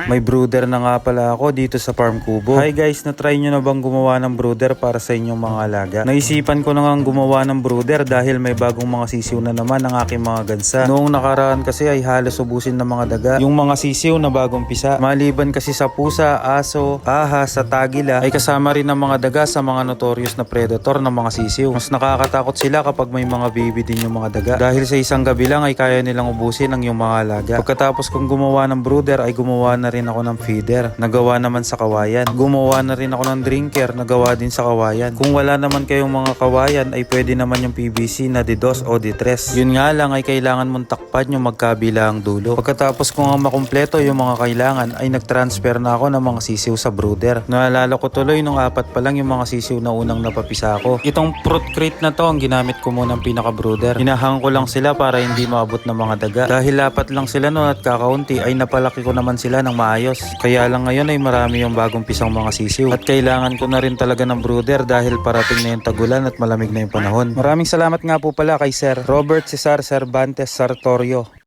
May brooder na nga pala ako dito sa Farm Kubo. Hi guys, na-try nyo na bang gumawa ng brooder para sa inyong mga alaga? Naisipan ko na nga gumawa ng brooder dahil may bagong mga sisiw na naman ang aking mga gansa. Noong nakaraan kasi ay halos ubusin ng mga daga yung mga sisiw na bagong pisa. Maliban kasi sa pusa, aso, ahas, sa tagila ay kasama rin ng mga daga sa mga notorious na predator ng mga sisiw. Mas nakakatakot sila kapag may mga baby din yung mga daga dahil sa isang gabi lang ay kaya nilang ubusin ang yung mga alaga. Pagkatapos kong gumawa ng brooder ay gumawa na rin ako ng feeder. Nagawa naman sa kawayan. Gumawa na rin ako ng drinker. Nagawa din sa kawayan. Kung wala naman kayong mga kawayan ay pwede naman yung PVC na D2 o D3. Yun nga lang ay kailangan mong takpan yung magkabilang dulo. Pagkatapos kong makumpleto yung mga kailangan ay nag-transfer na ako ng mga sisiw sa brooder. Naalala ko tuloy nung 4 pa lang yung mga sisiw na unang napapisa ko. Itong fruit crate na to ang ginamit ko munang pinaka-brooder. Hinahang ko lang sila para hindi maabot ng mga daga. Dahil lapat lang sila noon at kakaunti ay napalaki ko naman sila ng maayos. Kaya lang ngayon ay marami yung bagong pisang mga sisiw. At kailangan ko na rin talaga ng brooder dahil parating na yung tagulan at malamig na yung panahon. Maraming salamat nga po pala kay Sir Robert Cesar Cervantes Sartorio.